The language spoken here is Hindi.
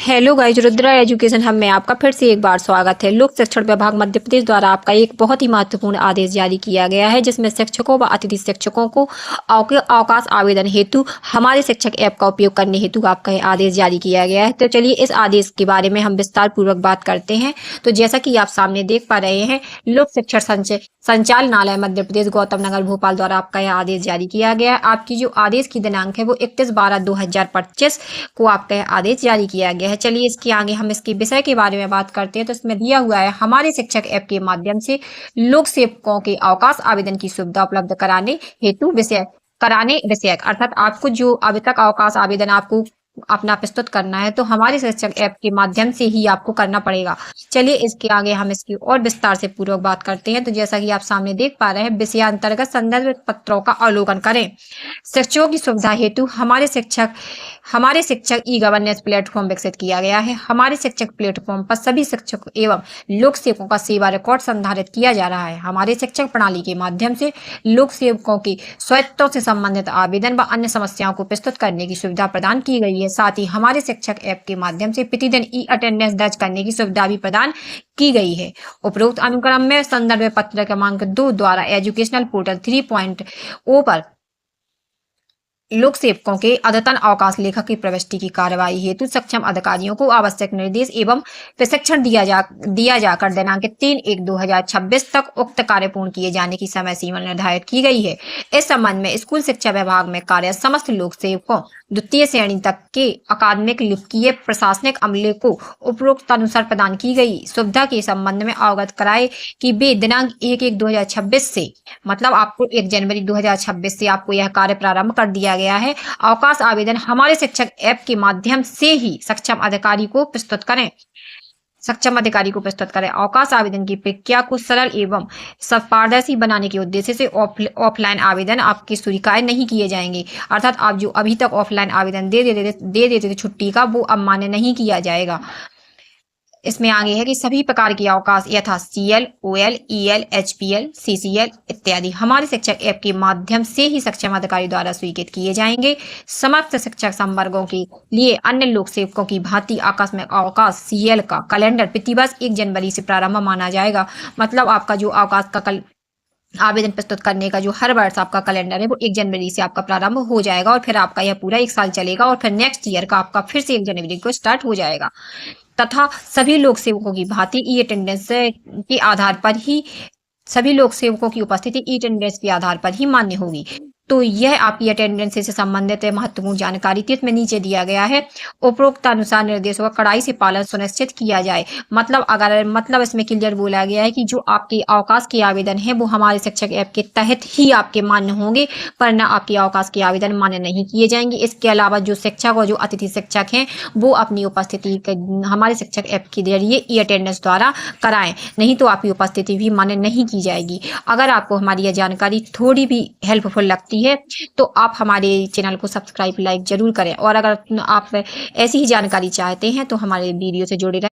Hello guys, Rudra education hub में आपका फिर से एक बार स्वागत है। लोक शिक्षण विभाग मध्य प्रदेश द्वारा आपका एक बहुत ही महत्वपूर्ण आदेश जारी किया गया है, जिसमें शिक्षकों व अतिथि शिक्षकों को अवकाश आवेदन हेतु हमारे शिक्षक ऐप का उपयोग करने हेतु आपका ये आदेश जारी किया गया है। तो चलिए इस आदेश के बारे में हम विस्तार पूर्वक बात करते हैं। तो जैसा कि आप सामने देख पा रहे हैं, लोक शिक्षण संचालनालय मध्य प्रदेश गौतम नगर भोपाल द्वारा आपका यह आदेश जारी किया गया है। आपकी जो आदेश की दिनांक है वो 31/12/2025 को आपका यह आदेश जारी किया गया है। चलिए इसके आगे हम इसके विषय के बारे में बात करते हैं। तो इसमें दिया हुआ है, हमारे शिक्षक ऐप के माध्यम से लोक सेवकों के अवकाश आवेदन की सुविधा उपलब्ध कराने हेतु विषयक अर्थात आपको जो अभी तक अवकाश आवेदन आपको अपना प्रस्तुत करना है तो हमारे शिक्षक ऐप के माध्यम से ही आपको करना पड़ेगा। चलिए इसके आगे हम इसकी और विस्तार से पूर्वक बात करते हैं। तो जैसा कि आप सामने देख पा रहे हैं, विषयांतर्गत संदर्भ पत्रों का अवलोकन करें। शिक्षकों की सुविधा हेतु हमारे शिक्षक ई गवर्नेंस प्लेटफॉर्म विकसित किया गया है। हमारे शिक्षक प्लेटफॉर्म पर सभी शिक्षकों एवं लोक सेवकों का सेवा रिकॉर्ड संधारित किया जा रहा है। हमारे शिक्षक प्रणाली के माध्यम से लोक सेवकों की स्वायत्तों से संबंधित आवेदन व अन्य समस्याओं को प्रस्तुत करने की सुविधा प्रदान की गई है। साथ ही हमारे शिक्षक ऐप के माध्यम से प्रतिदिन ई अटेंडेंस दर्ज करने की सुविधा भी प्रदान की गई है। उपरोक्त अनुक्रम में संदर्भ पत्र क्रमांक 2 द्वारा एजुकेशनल पोर्टल 3.0 पर लोक सेवकों के अद्यतन अवकाश लेखक की प्रविष्टि की कार्रवाई हेतु सक्षम अधिकारियों को आवश्यक निर्देश एवं प्रशिक्षण दिया जाकर दिनांक 3/1/2026 तक उक्त कार्य पूर्ण किए जाने की समय सीमा निर्धारित की गई है। इस संबंध में स्कूल शिक्षा विभाग में कार्यरत समस्त लोक सेवकों द्वितीय श्रेणी तक के अकादमिक लिखित प्रशासनिक अमले को उपरोक्त अनुसार प्रदान की गई सुविधा के संबंध में अवगत कराए कि वे दिनांक 1/1/2026 से मतलब आपको 1 जनवरी 2026 से आपको यह कार्य प्रारंभ कर दिया गया है। अवकाश आवेदन हमारे शिक्षक ऐप के माध्यम से ही सक्षम अधिकारी को प्रस्तुत करें। अवकाश आवेदन की प्रक्रिया को सरल एवं पारदर्शी बनाने के उद्देश्य से ऑफलाइन आवेदन आपके स्वीकार नहीं किए जाएंगे। अर्थात आप जो अभी तक ऑफलाइन आवेदन दे देते थे छुट्टी का, वो अब मान्य नहीं किया जाएगा। इसमें आगे है कि सभी प्रकार के अवकाश यथा CL, OL, EL, HPL, CCL इत्यादि हमारे शिक्षक ऐप के माध्यम से ही सक्षम अधिकारी द्वारा स्वीकृत किए जाएंगे। समस्त शिक्षक संवर्गों के लिए अन्य लोक सेवकों की भांति आकस्मिक अवकाश CL का कैलेंडर प्रतिवर्ष 1 जनवरी से प्रारंभ माना जाएगा। मतलब आपका जो अवकाश का आवेदन प्रस्तुत करने का जो हर वर्ष आपका कैलेंडर है वो 1 जनवरी से आपका प्रारंभ हो जाएगा और फिर आपका यह पूरा 1 साल चलेगा और फिर नेक्स्ट ईयर का आपका फिर से 1 जनवरी को स्टार्ट हो जाएगा। तथा सभी लोक सेवकों की भांति ई अटेंडेंस के आधार पर ही सभी लोक सेवकों की उपस्थिति ई अटेंडेंस के आधार पर ही मान्य होगी। तो यह आपकी अटेंडेंस से संबंधित महत्वपूर्ण जानकारी थी। इसमें नीचे दिया गया है, उपरोक्त अनुसार निर्देशों का कड़ाई से पालन सुनिश्चित किया जाए। मतलब इसमें क्लियर बोला गया है कि जो आपके अवकाश के आवेदन है वो हमारे शिक्षक ऐप के तहत ही आपके मान्य होंगे, पर न आपके अवकाश के आवेदन मान्य नहीं किए जाएंगे। इसके अलावा जो शिक्षक और जो अतिथि शिक्षक हैं वो अपनी उपस्थिति हमारे शिक्षक ऐप के जरिए ई अटेंडेंस द्वारा कराएं, नहीं तो आपकी उपस्थिति भी मान्य नहीं की जाएगी। अगर आपको हमारी यह जानकारी थोड़ी भी हेल्पफुल लगती है तो आप हमारे चैनल को सब्सक्राइब लाइक जरूर करें, और अगर आप ऐसी ही जानकारी चाहते हैं तो हमारे वीडियो से जुड़े रहें।